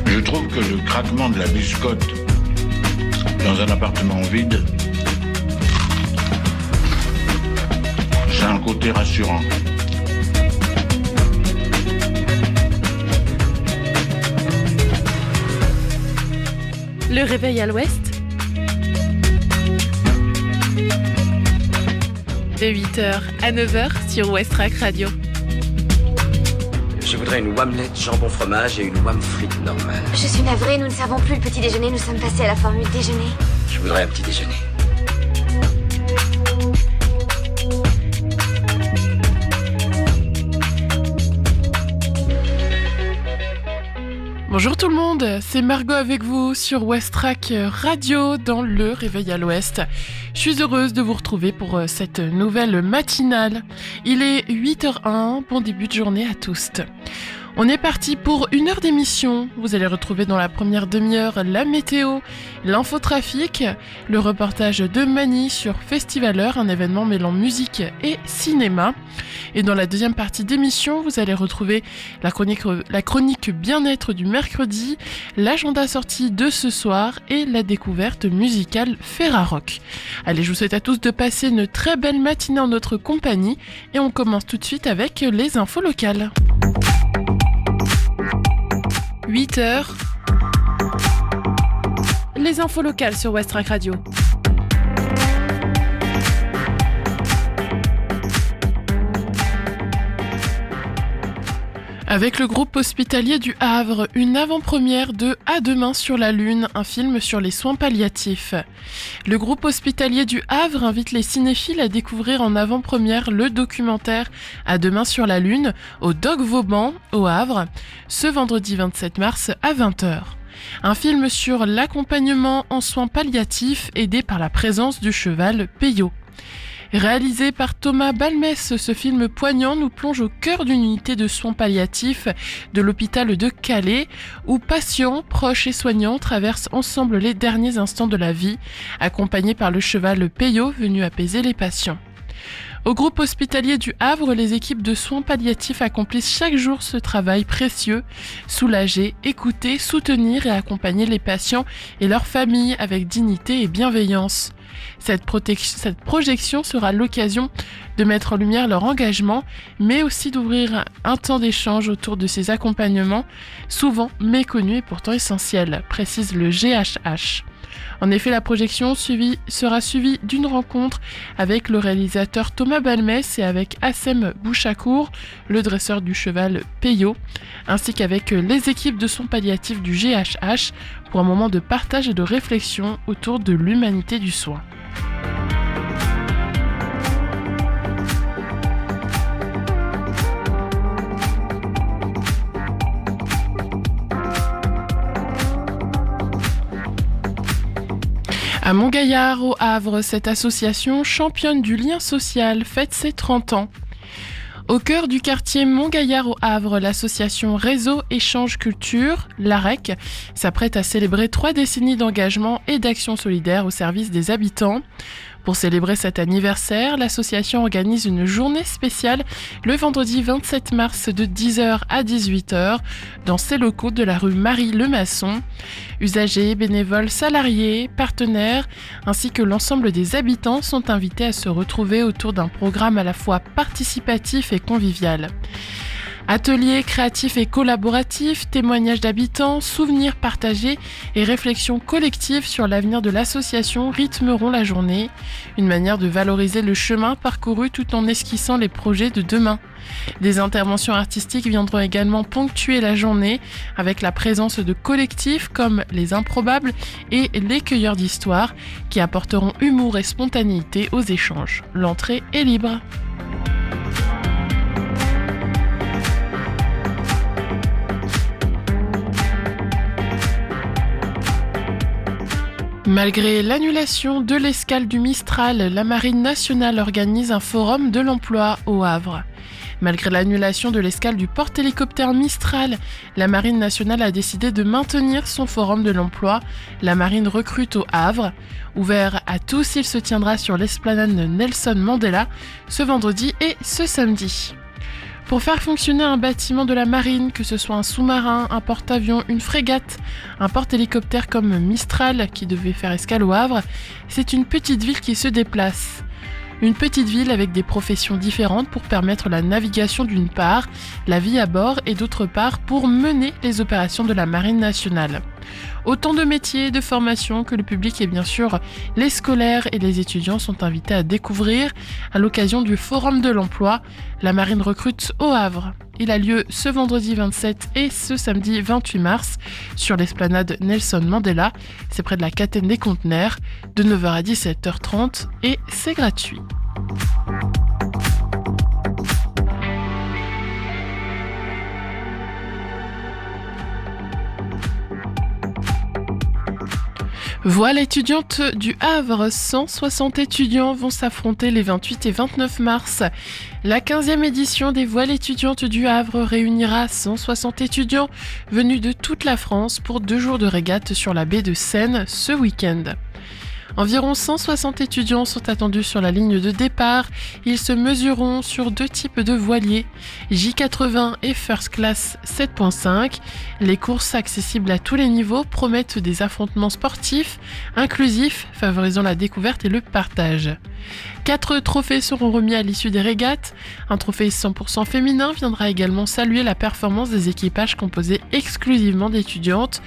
Je trouve que le craquement de la biscotte dans un appartement vide, c'est un côté rassurant. Le réveil à l'ouest, de 8h à 9h sur Westrack Radio. Je voudrais une omelette jambon fromage et une omelette frite normale. Je suis navrée, nous ne servons plus le petit déjeuner, nous sommes passés à la formule déjeuner. Je voudrais un petit déjeuner. Bonjour tout le monde, c'est Margot avec vous sur Westrack Radio dans le Réveil à l'Ouest. Je suis heureuse de vous retrouver pour cette nouvelle matinale. Il est 8h01, bon début de journée à tous. On est parti pour une heure d'émission. Vous allez retrouver dans la première demi-heure la météo, l'infotrafic, le reportage de Mani sur Festivaleur, un événement mêlant musique et cinéma. Et dans la deuxième partie d'émission, vous allez retrouver la chronique bien-être du mercredi, l'agenda sorti de ce soir et la découverte musicale Ferrarock. Allez, je vous souhaite à tous de passer une très belle matinée en notre compagnie et on commence tout de suite avec les infos locales. 8h, les infos locales sur Westrack Radio. Avec le groupe hospitalier du Havre, une avant-première de À demain sur la Lune, un film sur les soins palliatifs. Le groupe hospitalier du Havre invite les cinéphiles à découvrir en avant-première le documentaire À demain sur la Lune au Doc Vauban, au Havre, ce vendredi 27 mars à 20h. Un film sur l'accompagnement en soins palliatifs aidé par la présence du cheval Peyo. Réalisé par Thomas Balmès, ce film poignant nous plonge au cœur d'une unité de soins palliatifs de l'hôpital de Calais, où patients, proches et soignants traversent ensemble les derniers instants de la vie, accompagnés par le cheval Peyo venu apaiser les patients. Au groupe hospitalier du Havre, les équipes de soins palliatifs accomplissent chaque jour ce travail précieux, soulager, écouter, soutenir et accompagner les patients et leurs familles avec dignité et bienveillance. Cette projection sera l'occasion de mettre en lumière leur engagement, mais aussi d'ouvrir un temps d'échange autour de ces accompagnements, souvent méconnus et pourtant essentiels, précise le GHH. En effet, la projection sera suivie d'une rencontre avec le réalisateur Thomas Balmès et avec Assem Bouchakour, le dresseur du cheval Peyo, ainsi qu'avec les équipes de soins palliatifs du GHH pour un moment de partage et de réflexion autour de l'humanité du soin. À Montgaillard, au Havre, cette association championne du lien social fête ses 30 ans. Au cœur du quartier Montgaillard au Havre, l'association Réseau Échange Culture, l'AREC, s'apprête à célébrer 3 décennies d'engagement et d'action solidaire au service des habitants. Pour célébrer cet anniversaire, l'association organise une journée spéciale le vendredi 27 mars de 10h à 18h dans ses locaux de la rue Marie-Lemasson. Usagers, bénévoles, salariés, partenaires, ainsi que l'ensemble des habitants sont invités à se retrouver autour d'un programme à la fois participatif et convivial. Ateliers créatifs et collaboratifs, témoignages d'habitants, souvenirs partagés et réflexions collectives sur l'avenir de l'association rythmeront la journée. Une manière de valoriser le chemin parcouru tout en esquissant les projets de demain. Des interventions artistiques viendront également ponctuer la journée avec la présence de collectifs comme Les Improbables et Les Cueilleurs d'Histoire qui apporteront humour et spontanéité aux échanges. L'entrée est libre. Malgré l'annulation de l'escale du Mistral, la Marine nationale organise un forum de l'emploi au Havre. Malgré l'annulation de l'escale du porte-hélicoptère Mistral, la Marine nationale a décidé de maintenir son forum de l'emploi. La Marine recrute au Havre. Ouvert à tous, il se tiendra sur l'esplanade Nelson Mandela ce vendredi et ce samedi. Pour faire fonctionner un bâtiment de la marine, que ce soit un sous-marin, un porte-avions, une frégate, un porte-hélicoptère comme Mistral qui devait faire escale au Havre, c'est une petite ville qui se déplace. Une petite ville avec des professions différentes pour permettre la navigation d'une part, la vie à bord et d'autre part pour mener les opérations de la Marine nationale. Autant de métiers, de formations que le public et bien sûr les scolaires et les étudiants sont invités à découvrir à l'occasion du Forum de l'emploi. La Marine recrute au Havre. Il a lieu ce vendredi 27 et ce samedi 28 mars sur l'esplanade Nelson Mandela. C'est près de la Catène des Conteneurs, de 9h à 17h30 et c'est gratuit. Voile étudiante du Havre, 160 étudiants vont s'affronter les 28 et 29 mars. La 15e édition des voiles étudiantes du Havre réunira 160 étudiants venus de toute la France pour 2 jours de régate sur la baie de Seine ce week-end. Environ 160 étudiants sont attendus sur la ligne de départ. Ils se mesureront sur 2 types de voiliers, J80 et First Class 7.5. Les courses accessibles à tous les niveaux promettent des affrontements sportifs, inclusifs, favorisant la découverte et le partage. 4 trophées seront remis à l'issue des régates. Un trophée 100% féminin viendra également saluer la performance des équipages composés exclusivement d'étudiantes.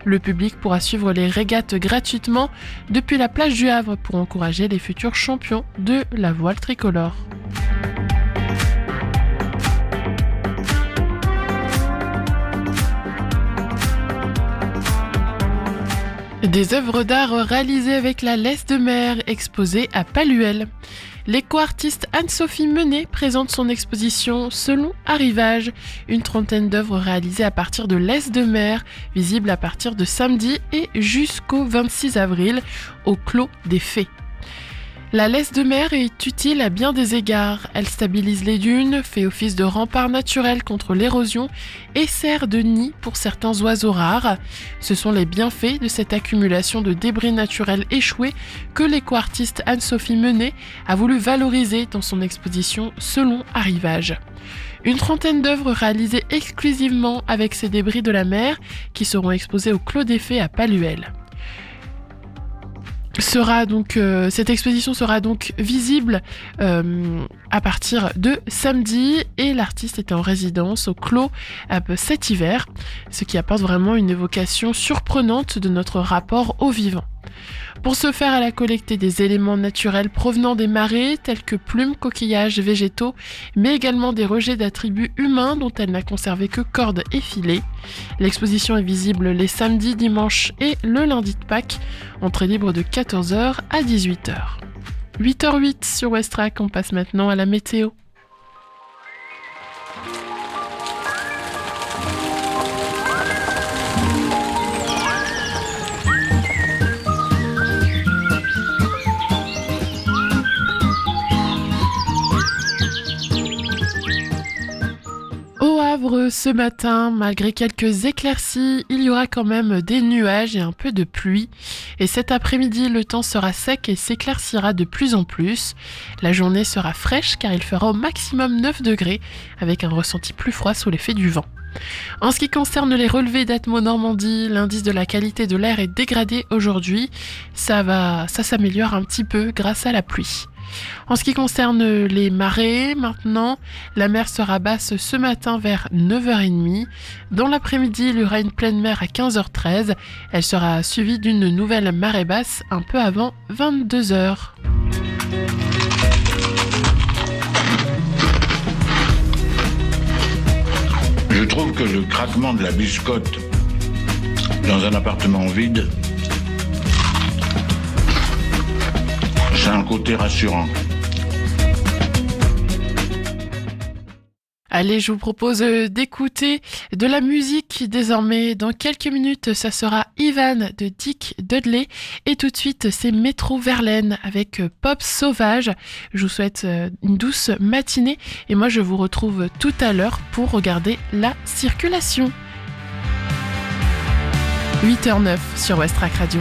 Le public pourra suivre les régates gratuitement depuis la plage du Havre pour encourager les futurs champions de la voile tricolore. Des œuvres d'art réalisées avec la laisse de mer exposées à Palluel. L'éco-artiste Anne-Sophie Menet présente son exposition Selon Arrivage, une trentaine d'œuvres réalisées à partir de laisse de mer, visibles à partir de samedi et jusqu'au 26 avril au Clos des Fées. La laisse de mer est utile à bien des égards. Elle stabilise les dunes, fait office de rempart naturel contre l'érosion et sert de nid pour certains oiseaux rares. Ce sont les bienfaits de cette accumulation de débris naturels échoués que l'éco-artiste Anne-Sophie Menet a voulu valoriser dans son exposition Selon Arrivage. Une trentaine d'œuvres réalisées exclusivement avec ces débris de la mer qui seront exposées au Clos des Fées à Palluel. Cette exposition sera donc visible à partir de samedi et l'artiste était en résidence au Clos cet hiver, ce qui apporte vraiment une évocation surprenante de notre rapport au vivant. Pour ce faire, elle a collecté des éléments naturels provenant des marées, tels que plumes, coquillages, végétaux, mais également des rejets d'attributs humains dont elle n'a conservé que cordes et filets. L'exposition est visible les samedis, dimanches et le lundi de Pâques, entrée libre de 14h à 18h. 8h08 sur Westrack, on passe maintenant à la météo. Ce matin, malgré quelques éclaircies, il y aura quand même des nuages et un peu de pluie. Et cet après-midi, le temps sera sec et s'éclaircira de plus en plus. La journée sera fraîche car il fera au maximum 9 degrés avec un ressenti plus froid sous l'effet du vent. En ce qui concerne les relevés d'Atmo Normandie, l'indice de la qualité de l'air est dégradé aujourd'hui. Ça s'améliore un petit peu grâce à la pluie. En ce qui concerne les marées, maintenant, la mer sera basse ce matin vers 9h30. Dans l'après-midi, il y aura une pleine mer à 15h13. Elle sera suivie d'une nouvelle marée basse un peu avant 22h. Je trouve que le craquement de la biscotte dans un appartement vide, c'est un côté rassurant. Allez, je vous propose d'écouter de la musique désormais. Dans quelques minutes, ça sera Ivan de Dick Dudley. Et tout de suite, c'est Métro Verlaine avec Pop Sauvage. Je vous souhaite une douce matinée. Et moi, je vous retrouve tout à l'heure pour regarder la circulation. 8h09 sur Westrack Radio.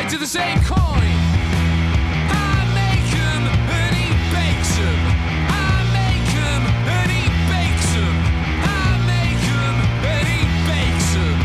sides of the same coin. I make 'em and he bakes 'em. I make 'em and he bakes 'em. I make 'em and he bakes 'em.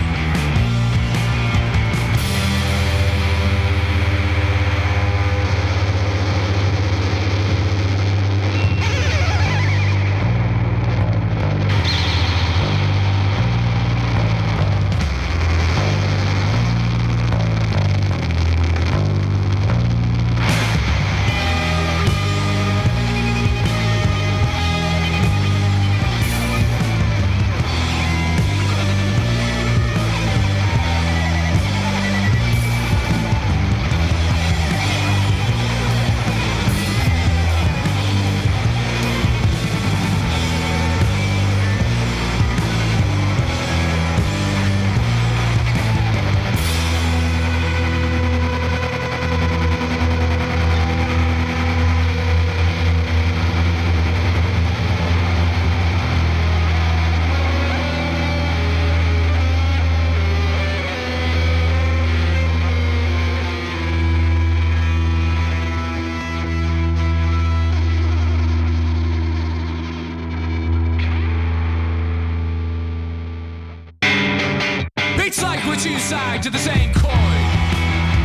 It's like we're two sides of the same coin.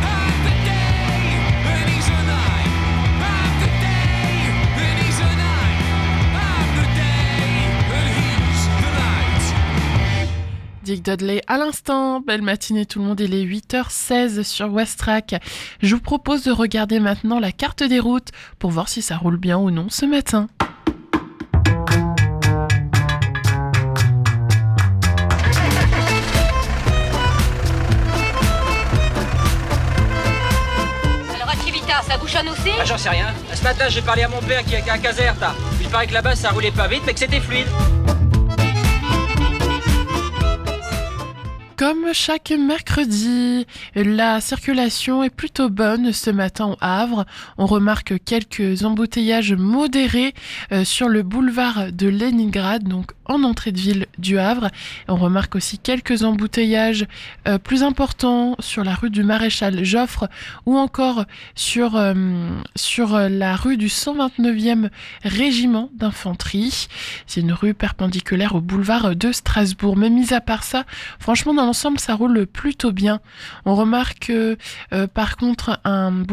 Half the day, and he's a night. Half the day, and he's a night. Half the day, and he's the night. Dick Dudley à l'instant. Belle matinée tout le monde, il est 8h16 sur West Track. Je vous propose de regarder maintenant la carte des routes pour voir si ça roule bien ou non ce matin. Alors, Activita, ça bouchonne aussi? Ah, j'en sais rien. Ce matin, j'ai parlé à mon père qui est à Caserta. Il paraît que là-bas, ça roulait pas vite, mais que c'était fluide. Comme chaque mercredi, la circulation est plutôt bonne ce matin au Havre. On remarque quelques embouteillages modérés sur le boulevard de Leningrad, donc en entrée de ville du Havre. On remarque aussi quelques embouteillages plus importants sur la rue du Maréchal Joffre ou encore sur la rue du 129e régiment d'infanterie. C'est une rue perpendiculaire au boulevard de Strasbourg. Mais mis à part ça, franchement dans l'ensemble ça roule plutôt bien. On remarque par contre un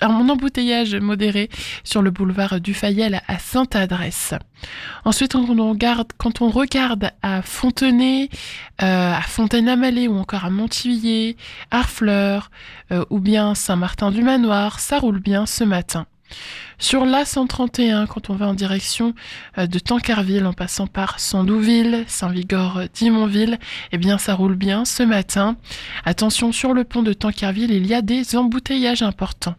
embouteillage modéré sur le boulevard du Fayel à Sainte-Adresse. Ensuite, quand on regarde à Fontenay, à Fontaine-la-Mallet ou encore à Montivilliers, Harfleur ou bien Saint-Martin-du-Manoir, ça roule bien ce matin. Sur l'A131, quand on va en direction de Tancarville en passant par Sandouville, Saint-Vigor, Dimonville, eh bien ça roule bien ce matin. Attention, sur le pont de Tancarville, il y a des embouteillages importants.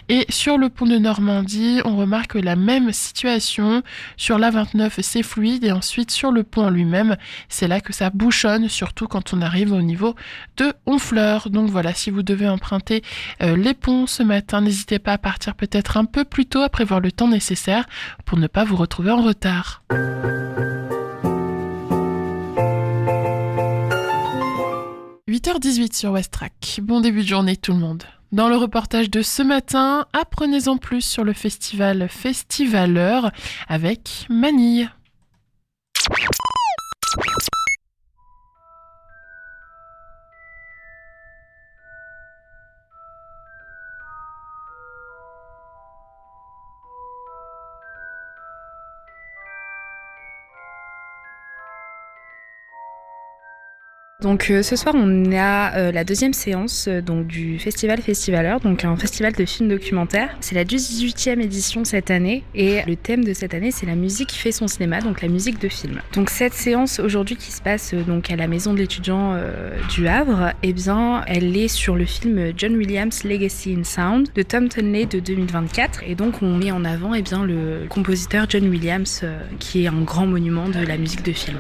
Et sur le pont de Normandie, on remarque la même situation. Sur l'A29, c'est fluide et ensuite sur le pont en lui-même, c'est là que ça bouchonne, surtout quand on arrive au niveau de Honfleur. Donc voilà, si vous devez emprunter les ponts ce matin, n'hésitez pas à partir peut-être un peu plus tôt, à prévoir le temps nécessaire pour ne pas vous retrouver en retard. « 8h18 sur West Track. Bon début de journée tout le monde. Dans le reportage de ce matin, apprenez-en plus sur le festival Festivaleur avec Manille. Donc ce soir on a la deuxième séance donc du festival Festivaleur, donc un festival de films documentaires. C'est la 18e édition cette année et le thème de cette année c'est la musique qui fait son cinéma, donc la musique de film. Donc cette séance aujourd'hui qui se passe donc à la maison de l'étudiant du Havre, eh bien elle est sur le film John Williams Legacy in Sound de Tom Tonley de 2024 et donc on met en avant eh bien le compositeur John Williams qui est un grand monument de la musique de film.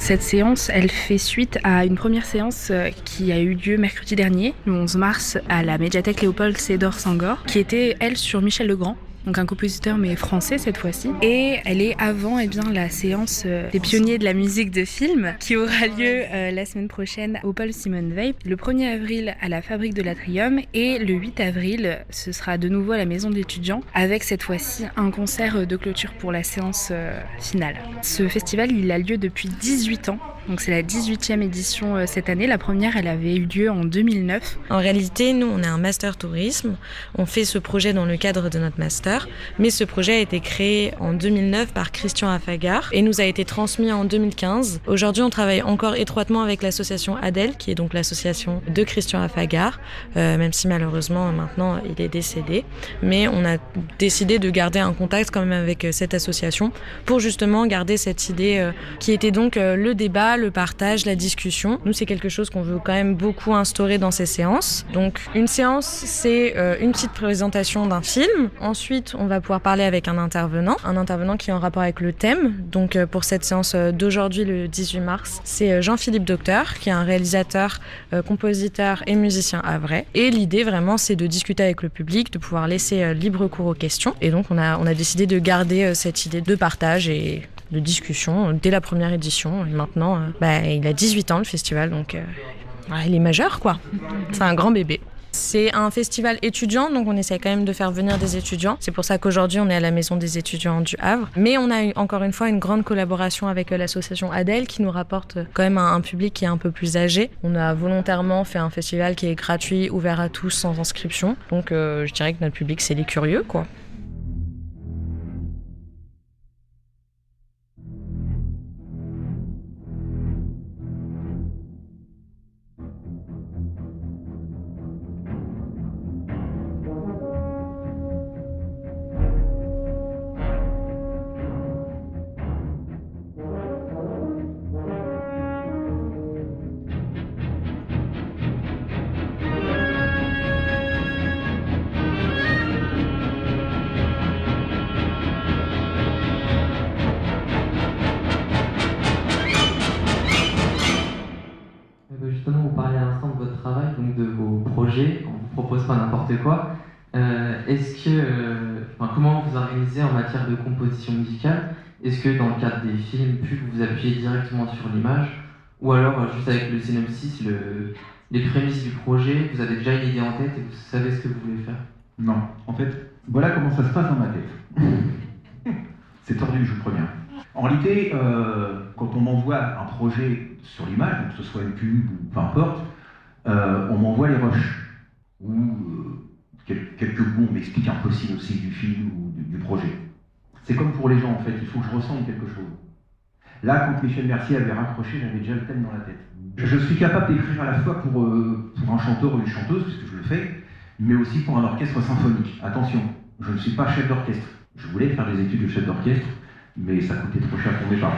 Cette séance, elle fait suite à une première séance qui a eu lieu mercredi dernier, le 11 mars, à la médiathèque Léopold Sédar Senghor, qui était, elle, sur Michel Legrand. Donc un compositeur mais français cette fois-ci. Et elle est avant la séance des pionniers de la musique de film qui aura lieu la semaine prochaine au Paul Simon Weil. Le 1er avril à la Fabrique de l'Atrium et le 8 avril ce sera de nouveau à la Maison d'étudiants avec cette fois-ci un concert de clôture pour la séance finale. Ce festival il a lieu depuis 18 ans. Donc c'est la 18e édition cette année. La première, elle avait eu lieu en 2009. En réalité, nous, on est un master tourisme. On fait ce projet dans le cadre de notre master. Mais ce projet a été créé en 2009 par Christian Affagar et nous a été transmis en 2015. Aujourd'hui, on travaille encore étroitement avec l'association ADEL, qui est donc l'association de Christian Affagar, même si malheureusement, maintenant, il est décédé. Mais on a décidé de garder un contact quand même avec cette association pour justement garder cette idée qui était donc le débat, le partage, la discussion. Nous, c'est quelque chose qu'on veut quand même beaucoup instaurer dans ces séances. Donc, une séance, c'est une petite présentation d'un film. Ensuite, on va pouvoir parler avec un intervenant qui est en rapport avec le thème. Donc, pour cette séance d'aujourd'hui, le 18 mars, c'est Jean-Philippe Docteur, qui est un réalisateur, compositeur et musicien havrais. Et l'idée, vraiment, c'est de discuter avec le public, de pouvoir laisser libre cours aux questions. Et donc, on a décidé de garder cette idée de partage et de discussion dès la première édition. Et maintenant, il a 18 ans, le festival, donc il est majeur, quoi. C'est un grand bébé. C'est un festival étudiant, donc on essaie quand même de faire venir des étudiants. C'est pour ça qu'aujourd'hui, on est à la Maison des étudiants du Havre. Mais on a encore une fois une grande collaboration avec l'association ADEL qui nous rapporte quand même un public qui est un peu plus âgé. On a volontairement fait un festival qui est gratuit, ouvert à tous, sans inscription. Donc je dirais que notre public, c'est les curieux, quoi. Justement, vous parlez à l'instant de votre travail, donc de vos projets, on ne vous propose pas n'importe quoi. Comment vous organisez en matière de composition musicale? Est-ce que dans le cadre des films, pubs, vous appuyez directement sur l'image? Ou alors, juste avec le synopsis, les prémices du projet, vous avez déjà une idée en tête et vous savez ce que vous voulez faire? Non, en fait, voilà comment ça se passe dans ma tête. C'est tordu, je vous préviens. En réalité, quand on m'envoie un projet sur l'image, donc que ce soit une pub ou peu importe, on m'envoie les rushs, ou quelques mots m'expliquent un peu synopsis du film ou du projet. C'est comme pour les gens, en fait, il faut que je ressente quelque chose. Là, quand Michel Mercier avait raccroché, j'avais déjà le thème dans la tête. Je suis capable d'écrire à la fois pour un chanteur ou une chanteuse, puisque je le fais, mais aussi pour un orchestre symphonique. Attention, je ne suis pas chef d'orchestre. Je voulais faire des études de chef d'orchestre, mais ça coûtait trop cher pour mes parents.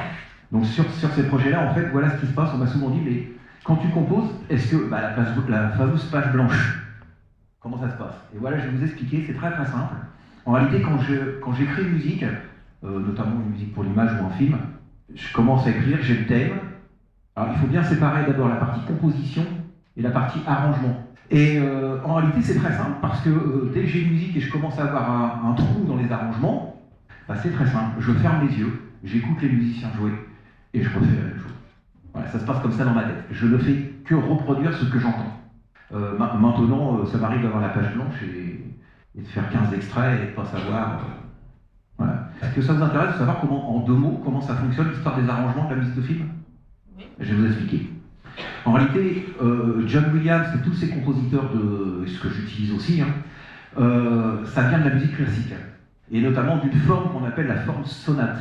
Donc sur ces projets-là, en fait, voilà ce qui se passe. On m'a souvent dit, mais quand tu composes, est-ce que la fameuse page blanche, comment ça se passe? Et voilà, je vais vous expliquer, c'est très très simple. En réalité, quand j'écris une musique, notamment une musique pour l'image ou un film, je commence à écrire, j'ai le thème. Alors il faut bien séparer d'abord la partie composition et la partie arrangement. Et en réalité, c'est très simple, parce que dès que j'ai une musique et je commence à avoir un trou dans les arrangements, c'est très simple, je ferme les yeux, j'écoute les musiciens jouer, et je refais la même chose. Voilà, ça se passe comme ça dans ma tête. Je ne fais que reproduire ce que j'entends. Maintenant, ça m'arrive d'avoir la page blanche et de faire 15 extraits et de ne pas savoir... Voilà. Est-ce que ça vous intéresse de savoir comment, en 2 mots, comment ça fonctionne l'histoire des arrangements de la musique de film? Oui. Je vais vous expliquer. En réalité, John Williams et tous ces compositeurs, ce que j'utilise aussi, ça vient de la musique classique. Et notamment d'une forme qu'on appelle la forme sonate.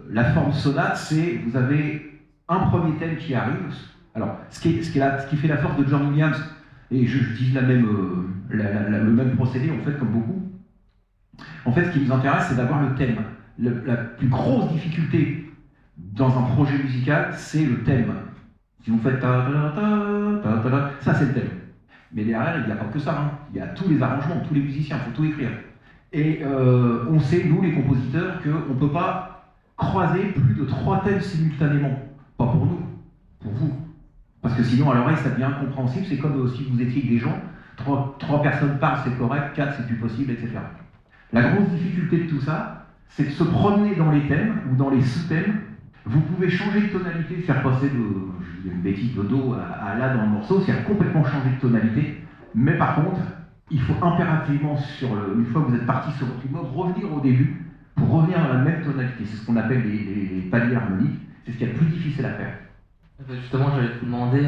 La forme sonate, c'est, vous avez un premier thème qui arrive. Alors, ce qui fait la force de John Williams, et j'utilise le même procédé, en fait, comme beaucoup. En fait, ce qui nous intéresse, c'est d'avoir le thème. La plus grosse difficulté dans un projet musical, c'est le thème. Si vous faites ça, c'est le thème. Mais derrière, il n'y a pas que ça. Il y a tous les arrangements, tous les musiciens, il faut tout écrire. Et on sait, nous les compositeurs, qu'on ne peut pas croiser plus de 3 thèmes simultanément. Pas pour nous, pour vous. Parce que sinon, à l'oreille, ça devient incompréhensible. C'est comme si vous étiez avec des gens, trois personnes parlent, c'est correct, 4, c'est plus possible, etc. La grosse difficulté de tout ça, c'est de se promener dans les thèmes ou dans les sous-thèmes. Vous pouvez changer de tonalité, faire passer une bêtise de Do à La dans le morceau, c'est complètement changer de tonalité. Mais par contre, il faut impérativement, une fois que vous êtes parti sur votre immeuble, revenir au début pour revenir à la même tonalité. C'est ce qu'on appelle les paliers harmoniques. C'est ce qui est le plus difficile à faire. Justement, j'allais vous demander,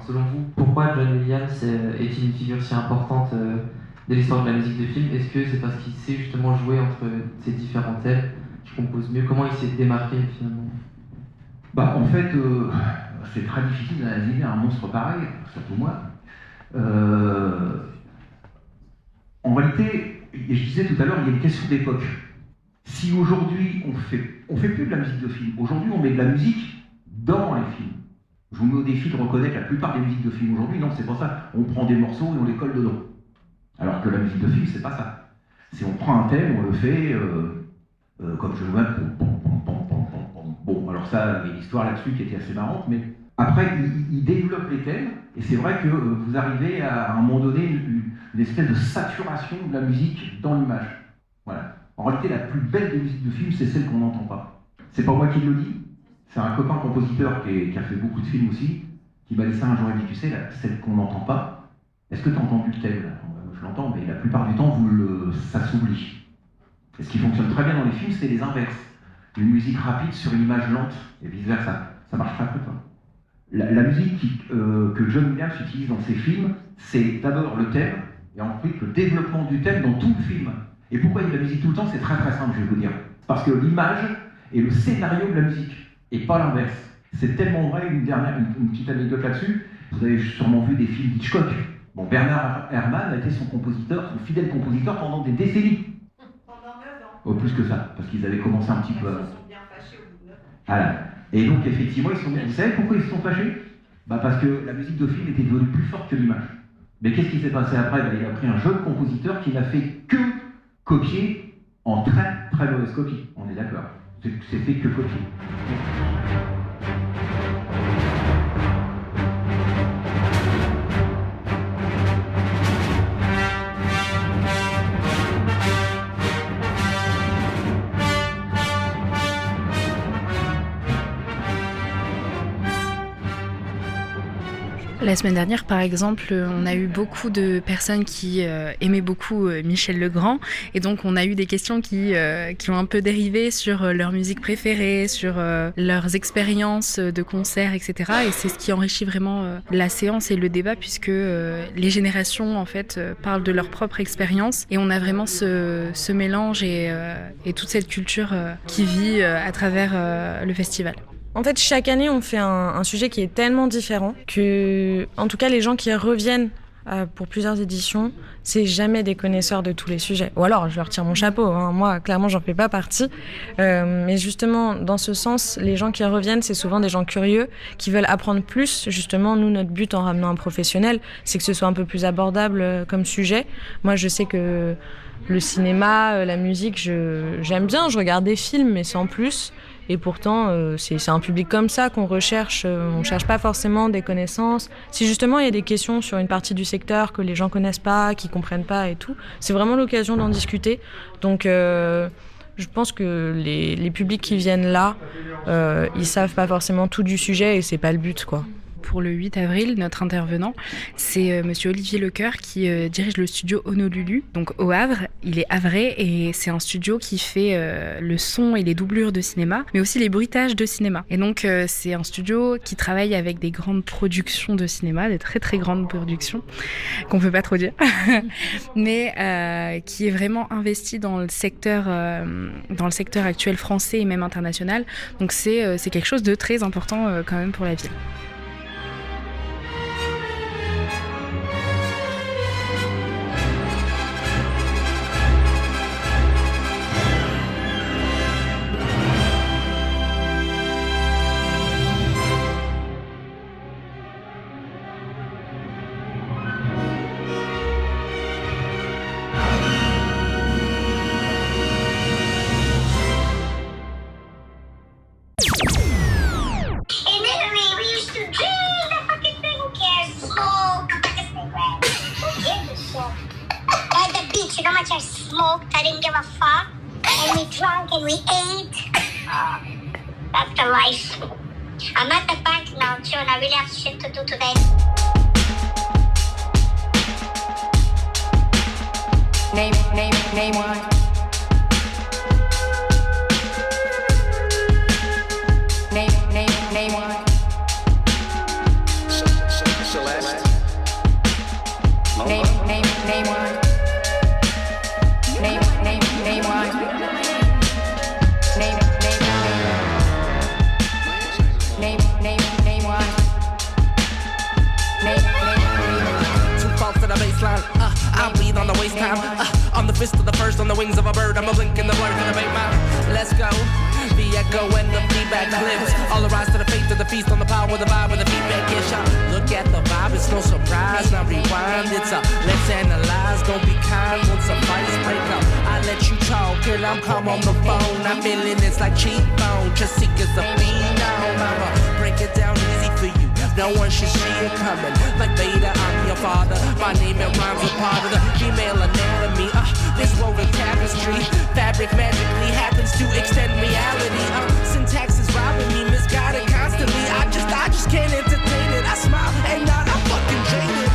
selon vous, pourquoi John Williams est-il une figure si importante de l'histoire de la musique de film? Est-ce que c'est parce qu'il sait justement jouer entre ces différents thèmes, qu'il compose mieux? Comment il s'est démarqué finalement? En fait, c'est très difficile d'analyser un monstre pareil, surtout moi. En réalité, je disais tout à l'heure, il y a une question d'époque. Si aujourd'hui on fait plus de la musique de film, aujourd'hui on met de la musique dans les films. Je vous mets au défi de reconnaître la plupart des musiques de films aujourd'hui. Non, c'est pas ça. On prend des morceaux et on les colle dedans. Alors que la musique de film, c'est pas ça. Si on prend un thème, on le fait comme je le vois. Bon, alors ça, il y a une histoire là-dessus qui était assez marrante, mais après, il développe les thèmes, et c'est vrai que vous arrivez à un moment donné une espèce de saturation de la musique dans l'image. Voilà. En réalité, la plus belle des musiques de film, c'est celle qu'on n'entend pas. C'est pas moi qui le dis. C'est un copain compositeur qui a fait beaucoup de films aussi, qui m'a dit ça un jour, il dit, tu sais, celle qu'on n'entend pas, est-ce que tu as entendu le thème là? Je l'entends, mais la plupart du temps, ça s'oublie. Et ce qui fonctionne très bien dans les films, c'est les inverses. Une musique rapide sur une image lente, et vice-versa. Ça marche très peu. La musique que John Williams utilise dans ses films, c'est d'abord le thème, et ensuite le développement du thème dans tout le film. Et pourquoi il y a de la musique tout le temps? C'est très très simple, je vais vous dire. Parce que l'image est le scénario de la musique. Et pas l'inverse. C'est tellement vrai, une petite anecdote là-dessus. Vous avez sûrement vu des films d'Hitchcock. Bon, Bernard Herrmann a été son fidèle compositeur pendant des décennies. Pendant 9 ans. Plus que ça, parce qu'ils avaient commencé un petit peu. Ils se sont bien fâchés au bout de 9 ans. Voilà. Et donc, effectivement, vous savez pourquoi ils se sont fâchés? Parce que la musique de film était devenue plus forte que l'image. Mais qu'est-ce qui s'est passé après? Il a pris un jeune compositeur qui n'a fait que copier en très très mauvaise copie. On est d'accord. C'est fait que copier. La semaine dernière, par exemple, on a eu beaucoup de personnes qui aimaient beaucoup Michel Legrand. Et donc, on a eu des questions qui ont un peu dérivé sur leur musique préférée, sur leurs expériences de concerts, etc. Et c'est ce qui enrichit vraiment la séance et le débat, puisque les générations, en fait, parlent de leur propre expérience. Et on a vraiment ce mélange et toute cette culture qui vit à travers le festival. En fait, chaque année, on fait un sujet qui est tellement différent que, en tout cas, les gens qui reviennent pour plusieurs éditions, c'est jamais des connaisseurs de tous les sujets. Ou alors, je leur tire mon chapeau. Moi, clairement, j'en fais pas partie. Mais justement, dans ce sens, les gens qui reviennent, c'est souvent des gens curieux qui veulent apprendre plus. Justement, nous, notre but en ramenant un professionnel, c'est que ce soit un peu plus abordable comme sujet. Moi, je sais que le cinéma, la musique, j'aime bien. Je regarde des films, mais sans plus. Et pourtant, c'est un public comme ça qu'on recherche. On ne cherche pas forcément des connaissances. Si justement il y a des questions sur une partie du secteur que les gens ne connaissent pas, qu'ils ne comprennent pas et tout, c'est vraiment l'occasion d'en discuter. Donc je pense que les publics qui viennent là, ils ne savent pas forcément tout du sujet et ce n'est pas le but, quoi. Pour le 8 avril, notre intervenant, c'est monsieur Olivier Lecoeur qui dirige le studio Honolulu, donc au Havre. Il est havrais et c'est un studio qui fait le son et les doublures de cinéma, mais aussi les bruitages de cinéma. Et donc c'est un studio qui travaille avec des grandes productions de cinéma, des très très grandes productions, qu'on peut pas trop dire, mais qui est vraiment investi dans le secteur actuel français et même international. Donc c'est quelque chose de très important quand même pour la ville. didn't give a fuck. And we drank and we ate. That's the life. I'm at the bank now too, and I really have shit to do today. Name one. Name one. Celeste. Name one. Name one. Name one. Two faults to the baseline. I breathe on the waste time. On the fist of the first, on the wings of a bird. I'm a blink in the blur to the bait mouth. Let's go. The echo and the feedback clips. All arise to the fate of the feast on the power of the vibe with the feedback is shot. Look at the vibe, it's no surprise. Now rewind, it's a let's analyze. Don't be kind, won't suffice. Break up. I let you talk and I'm calm on the phone. I'm feeling it's like cheekbone. Just seek is the fiend. I'ma break it down easy for you. No one should see it coming. Like Vader, I'm your father. My name and rhymes are part of the female anatomy. This woven tapestry, fabric magically happens to extend reality. Syntax is robbing me, misguided constantly. I just can't entertain it. I smile and nod, I'm fucking jaded.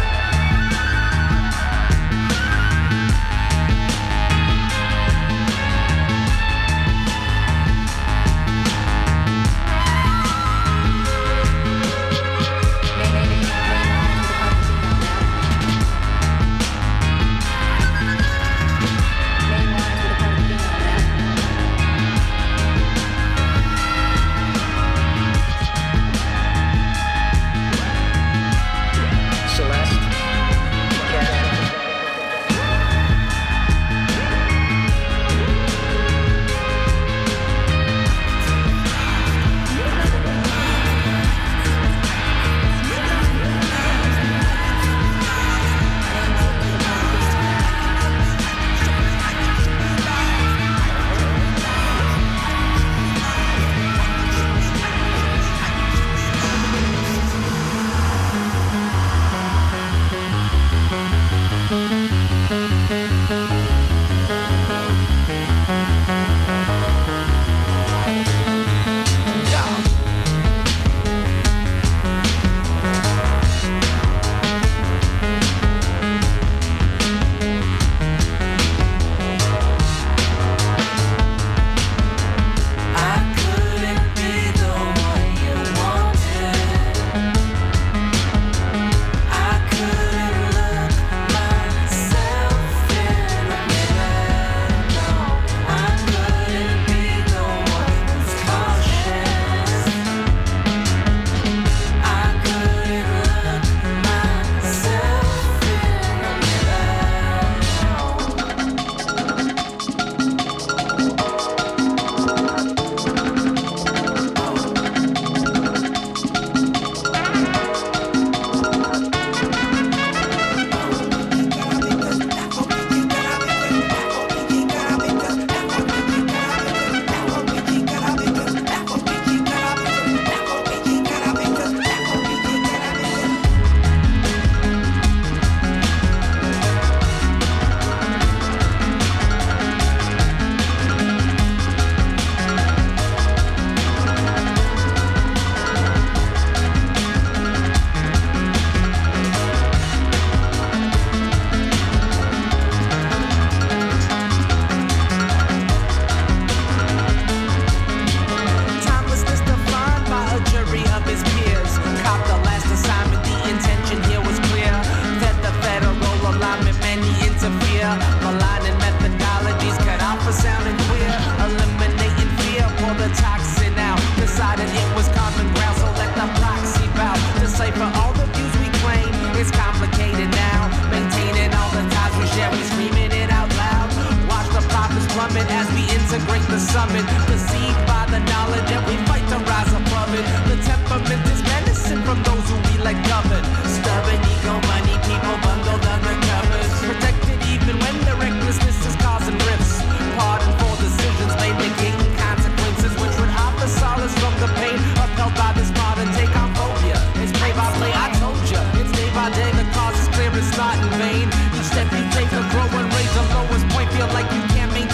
integrate the summit, deceived by the knowledge that we fight to rise above it. The temperament is menacing from those who we let govern. Stubborn ego, money, people bundled under covers. Protected even when the recklessness is causing rifts. Pardon for decisions made to gain consequences, which would offer solace from the pain upheld by this modern take on phobia. It's play by play, I told ya. It's day by day, the cause is clear, it's not in vain. Each step you take to grow and raise the lowest point, feel like you can't maintain.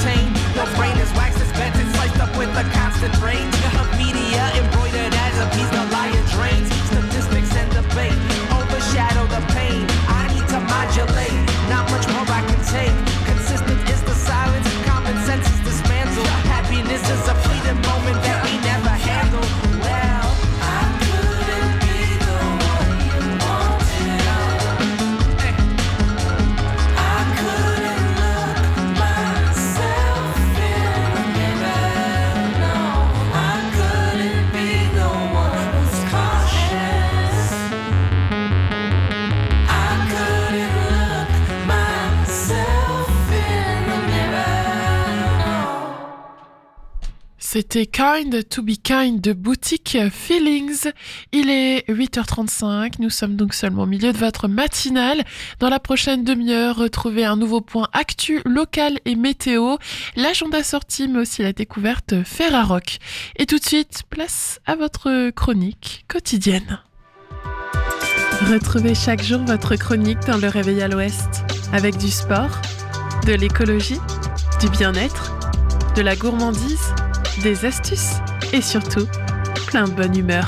C'était Kind to be Kind de Boutique Feelings. Il est 8h35, nous sommes donc seulement au milieu de votre matinale. Dans la prochaine demi-heure, retrouvez un nouveau point actu, local et météo, l'agenda sortie mais aussi la découverte Ferrarock. Et tout de suite, place à votre chronique quotidienne. Retrouvez chaque jour votre chronique dans le Réveil à l'Ouest, avec du sport, de l'écologie, du bien-être, de la gourmandise, des astuces et surtout, plein de bonne humeur.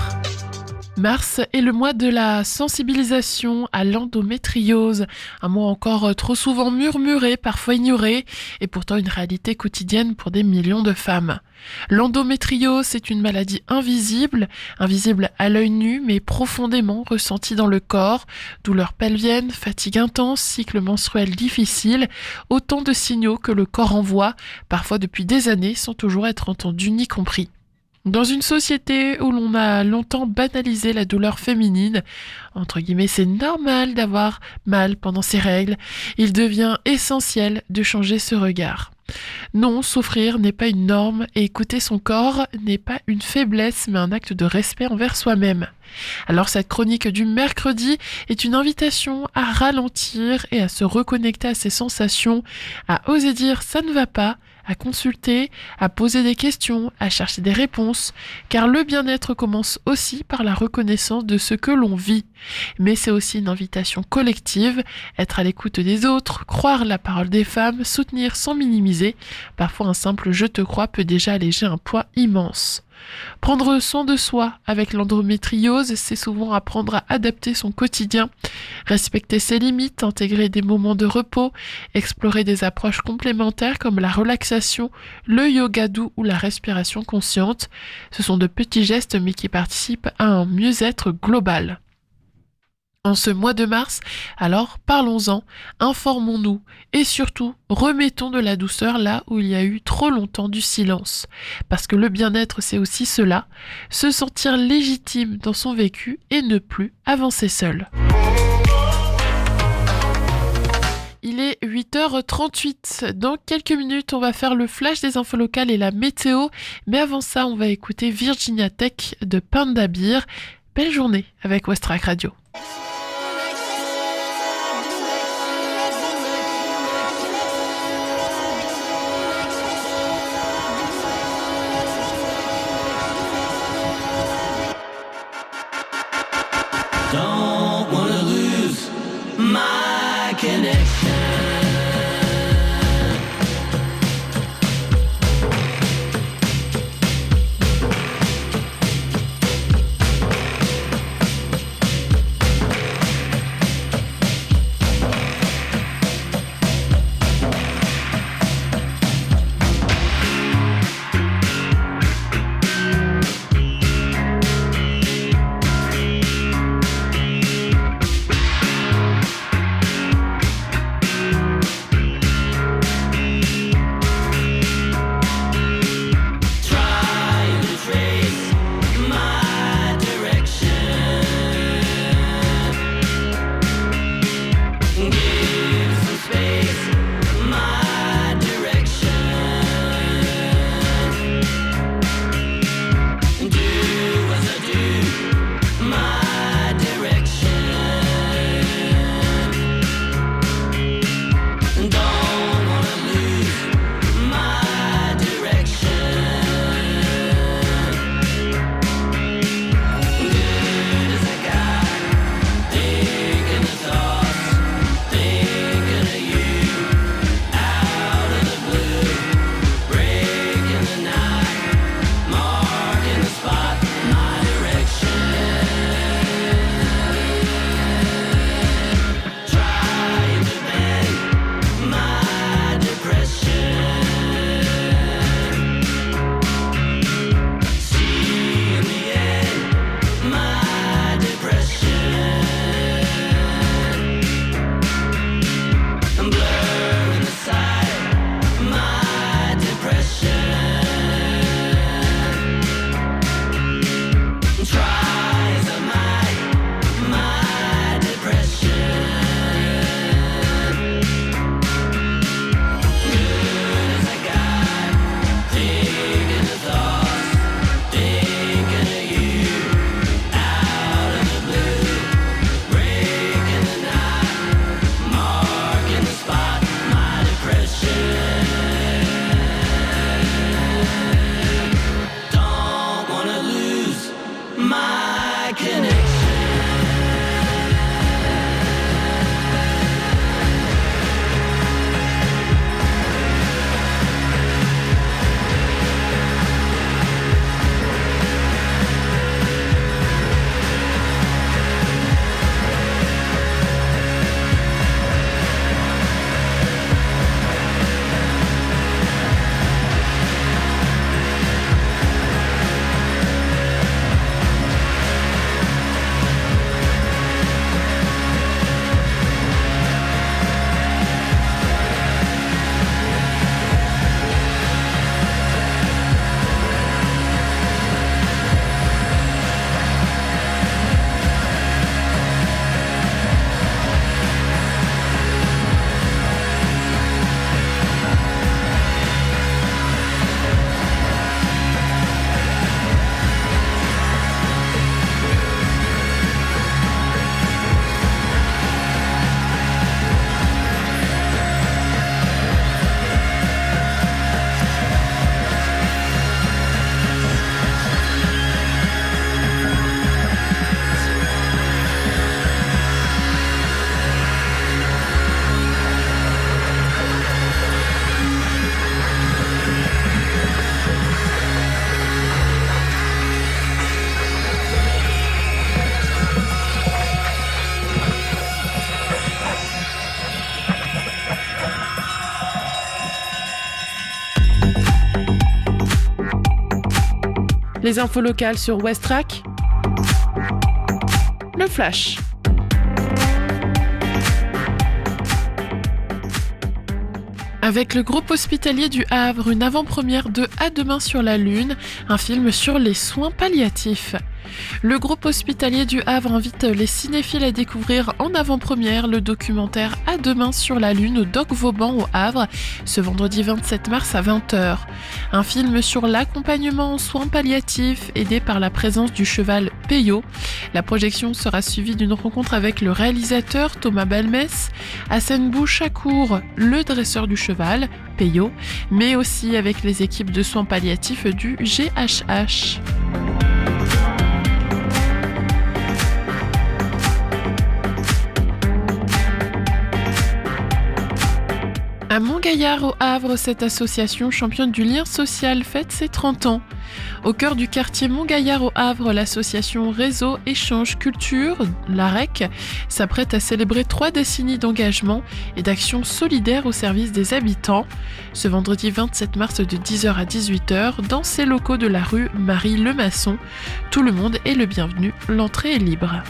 Mars est le mois de la sensibilisation à l'endométriose, un mot encore trop souvent murmuré, parfois ignoré, et pourtant une réalité quotidienne pour des millions de femmes. L'endométriose, c'est une maladie invisible à l'œil nu, mais profondément ressentie dans le corps. Douleurs pelviennes, fatigue intense, cycle menstruel difficile, autant de signaux que le corps envoie, parfois depuis des années, sans toujours être entendus ni compris. Dans une société où l'on a longtemps banalisé la douleur féminine, entre guillemets, c'est normal d'avoir mal pendant ses règles, il devient essentiel de changer ce regard. Non, souffrir n'est pas une norme et écouter son corps n'est pas une faiblesse mais un acte de respect envers soi-même. Alors cette chronique du mercredi est une invitation à ralentir et à se reconnecter à ses sensations, à oser dire ça ne va pas, à consulter, à poser des questions, à chercher des réponses, car le bien-être commence aussi par la reconnaissance de ce que l'on vit. Mais c'est aussi une invitation collective, être à l'écoute des autres, croire la parole des femmes, soutenir sans minimiser. Parfois un simple « je te crois » peut déjà alléger un poids immense. Prendre soin de soi avec l'endométriose, c'est souvent apprendre à adapter son quotidien, respecter ses limites, intégrer des moments de repos, explorer des approches complémentaires comme la relaxation, le yoga doux ou la respiration consciente. Ce sont de petits gestes mais qui participent à un mieux-être global. En ce mois de mars, alors parlons-en, informons-nous et surtout remettons de la douceur là où il y a eu trop longtemps du silence. Parce que le bien-être c'est aussi cela, se sentir légitime dans son vécu et ne plus avancer seul. Il est 8h38. Dans quelques minutes, on va faire le flash des infos locales et la météo. Mais avant ça, on va écouter Virginia Tech de Panda Beer. Belle journée avec Westrack Radio. Don't wanna lose my connection. Les infos locales sur Westrack. Le Flash. Avec le groupe hospitalier du Havre, une avant-première de À demain sur la Lune, un film sur les soins palliatifs. Le groupe hospitalier du Havre invite les cinéphiles à découvrir en avant-première le documentaire À demain sur la Lune au Doc Vauban au Havre, ce vendredi 27 mars à 20h. Un film sur l'accompagnement en soins palliatifs aidé par la présence du cheval Peyo. La projection sera suivie d'une rencontre avec le réalisateur Thomas Balmès, Hassan Bouchakour, le dresseur du cheval, Peyo, mais aussi avec les équipes de soins palliatifs du GHH. À Montgaillard au Havre, cette association championne du lien social fête ses 30 ans. Au cœur du quartier Montgaillard au Havre, l'association Réseau Échange Culture, l'AREC, s'apprête à célébrer 3 décennies d'engagement et d'action solidaire au service des habitants. Ce vendredi 27 mars de 10h à 18h, dans ses locaux de la rue Marie-Lemasson. Tout le monde est le bienvenu, l'entrée est libre.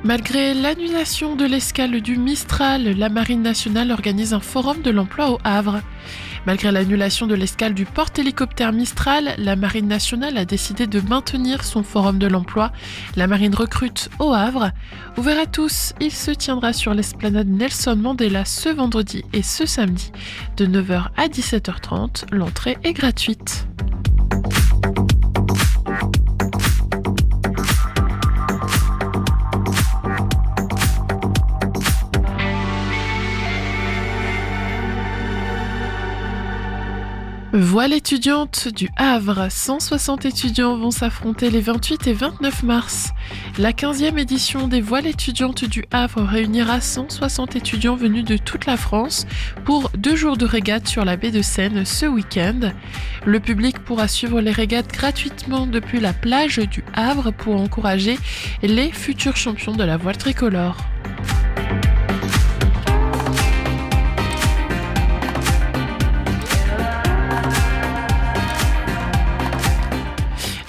Malgré l'annulation de l'escale du Mistral, la Marine nationale organise un forum de l'emploi au Havre. Malgré l'annulation de l'escale du porte-hélicoptère Mistral, la Marine nationale a décidé de maintenir son forum de l'emploi. La Marine recrute au Havre. Ouvert à tous, il se tiendra sur l'esplanade Nelson Mandela ce vendredi et ce samedi de 9h à 17h30. L'entrée est gratuite. Voile étudiante du Havre, 160 étudiants vont s'affronter les 28 et 29 mars. La 15e édition des Voiles étudiantes du Havre réunira 160 étudiants venus de toute la France pour 2 jours de régate sur la baie de Seine ce week-end. Le public pourra suivre les régates gratuitement depuis la plage du Havre pour encourager les futurs champions de la voile tricolore.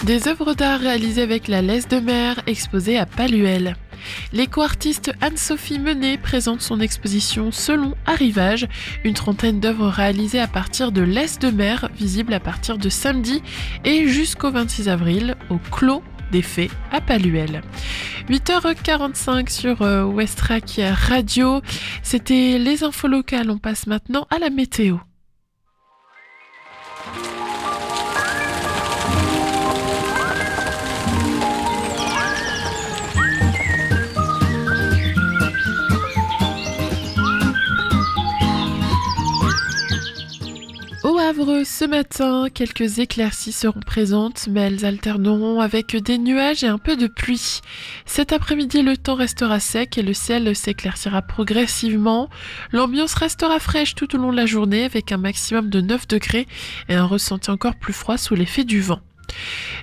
Des œuvres d'art réalisées avec la laisse de mer exposées à Palluel. L'éco-artiste Anne-Sophie Menet présente son exposition Selon Arrivage, une trentaine d'œuvres réalisées à partir de laisse de mer, visibles à partir de samedi et jusqu'au 26 avril au Clos des Fées à Palluel. 8h45 sur Westrack Radio. C'était les infos locales. On passe maintenant à la météo. Au Havre, ce matin, quelques éclaircies seront présentes, mais elles alterneront avec des nuages et un peu de pluie. Cet après-midi, le temps restera sec et le ciel s'éclaircira progressivement. L'ambiance restera fraîche tout au long de la journée avec un maximum de 9 degrés et un ressenti encore plus froid sous l'effet du vent.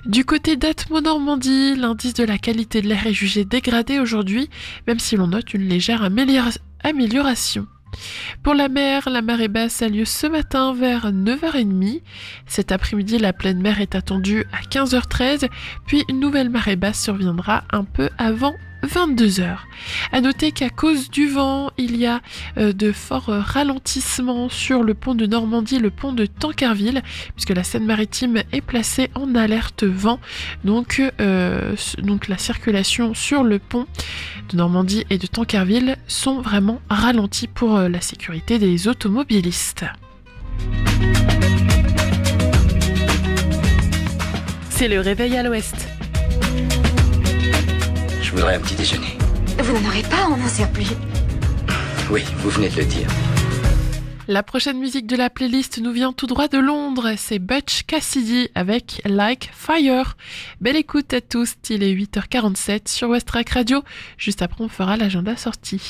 Du côté d'Atmo Normandie, l'indice de la qualité de l'air est jugé dégradé aujourd'hui, même si l'on note une légère amélioration. Pour la mer, la marée basse a lieu ce matin vers 9h30. Cet après-midi, la pleine mer est attendue à 15h13, puis une nouvelle marée basse surviendra un peu avant 22h. À noter qu'à cause du vent, il y a de forts ralentissements sur le pont de Normandie, le pont de Tancarville, puisque la Seine-Maritime est placée en alerte vent. Donc la circulation sur le pont de Normandie et de Tancarville sont vraiment ralenties pour la sécurité des automobilistes. C'est le réveil à l'ouest. Je voudrais un petit déjeuner. Vous n'en aurez pas, on n'en sert plus. Oui, vous venez de le dire. La prochaine musique de la playlist nous vient tout droit de Londres, c'est Butch Cassidy avec Like Fire. Belle écoute à tous, il est 8h47 sur Westrack Radio. Juste après, on fera l'agenda sortie.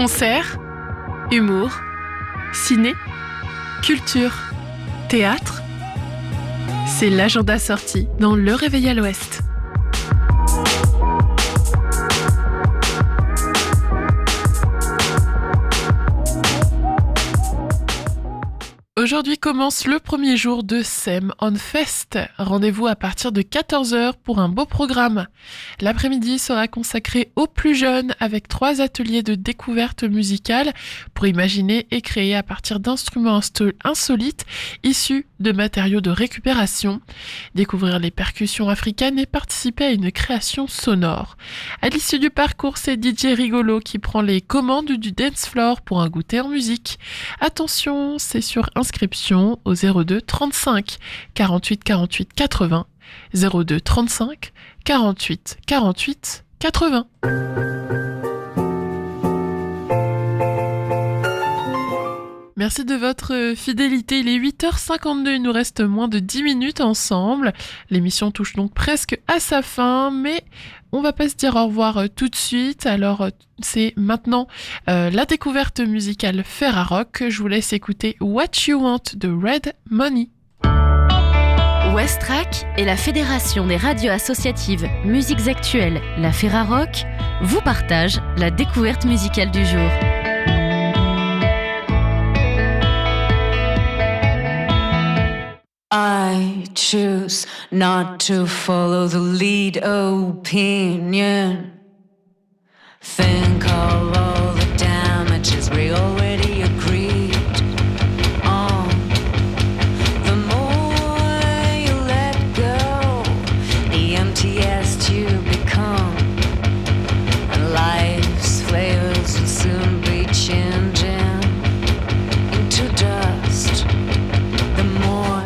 Concerts, humour, ciné, culture, théâtre. C'est l'agenda sorti dans Le Réveil à l'Ouest. Aujourd'hui commence le premier jour de SEM On Fest. Rendez-vous à partir de 14h pour un beau programme. L'après-midi sera consacré aux plus jeunes avec 3 ateliers de découverte musicale pour imaginer et créer à partir d'instruments insolites issus de matériaux de récupération, découvrir les percussions africaines et participer à une création sonore. À l'issue du parcours, c'est DJ Rigolo qui prend les commandes du dance floor pour un goûter en musique. Attention, c'est sur inscription au 02 35 48 48 80 02 35 48 48 80. Merci de votre fidélité. Il est 8h52, il nous reste moins de 10 minutes ensemble. L'émission touche donc presque à sa fin, mais on va pas se dire au revoir tout de suite. Alors c'est maintenant la découverte musicale Ferrarock. Je vous laisse écouter What You Want de Red Money. Westrack et la Fédération des radios associatives Musiques Actuelles, la Ferrarock, vous partagent la découverte musicale du jour. I choose not to follow the lead opinion. Think of all the damages we already agreed on. The more you let go, the emptiest you become. And life's flavors will soon be changing into dust. The more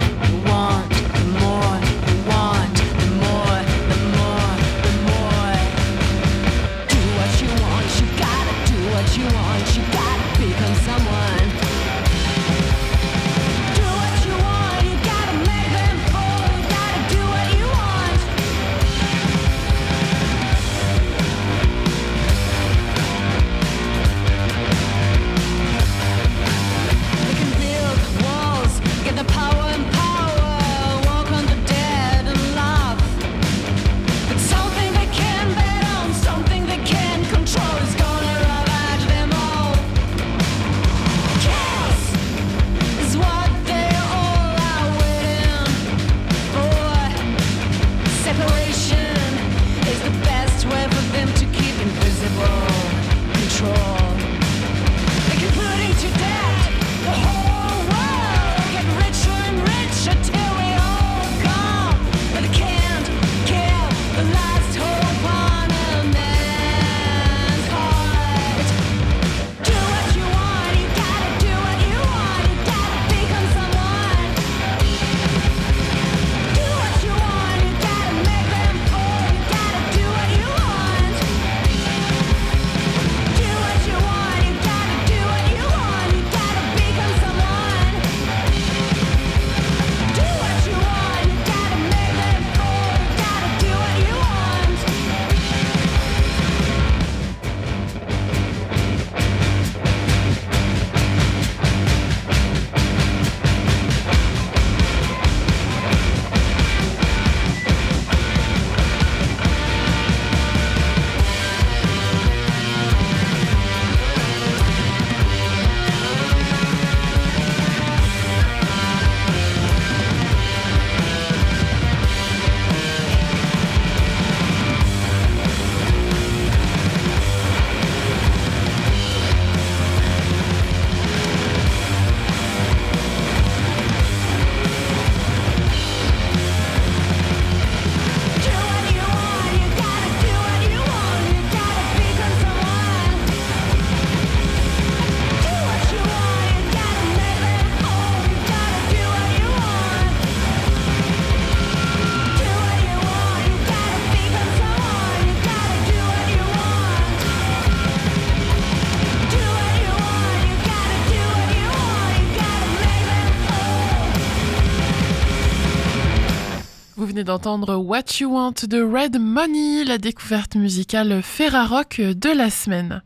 d'entendre What You Want de Red Money, la découverte musicale Ferrarock de la semaine.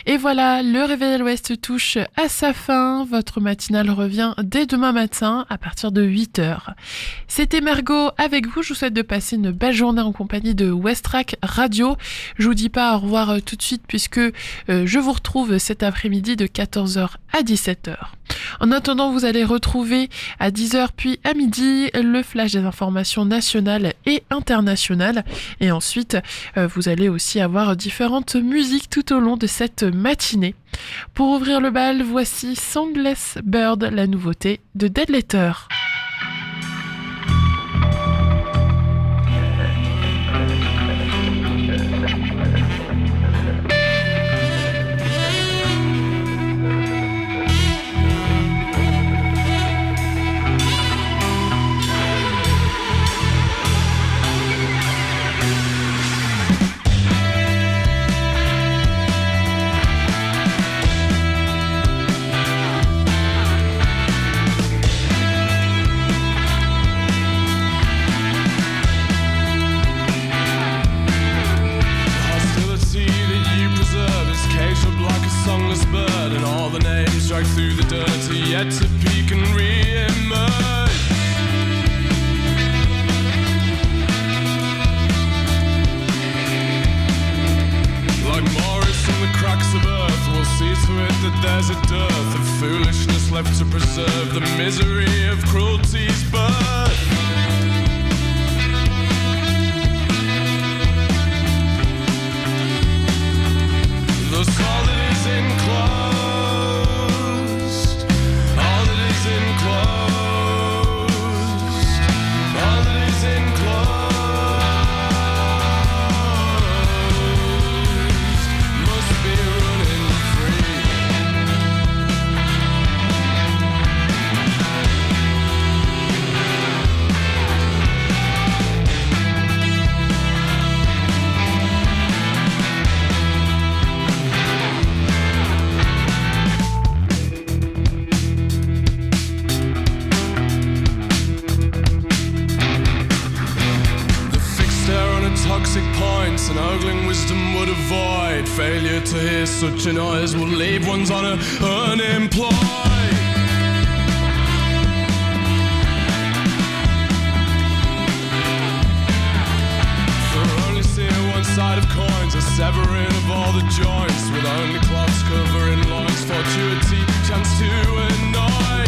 Et voilà, le Réveil à l'Ouest touche à sa fin. Votre matinale revient dès demain matin à partir de 8h. C'était Margot avec vous. Je vous souhaite de passer une belle journée en compagnie de Westrack Radio. Je vous dis pas au revoir tout de suite puisque je vous retrouve cet après-midi de 14h à 17h. En attendant, vous allez retrouver à 10h puis à midi le flash des informations nationales et internationales. Et ensuite, vous allez aussi avoir différentes musiques tout au long de cette matinée. Pour ouvrir le bal, voici Soundless Bird, la nouveauté de Dead Letter. Dragged through the dirt, yet to peek and re-emerge. Like Morris in the cracks of earth, we'll see to it that there's a dearth of foolishness left to preserve the misery of cruelty's birth. The solid is enclosed. Toxic points and ogling wisdom would avoid. Failure to hear such a noise will leave one's honour unemployed. For only seeing one side of coins, a severing of all the joints, with only cloths covering loins, fortuity, chance to annoy.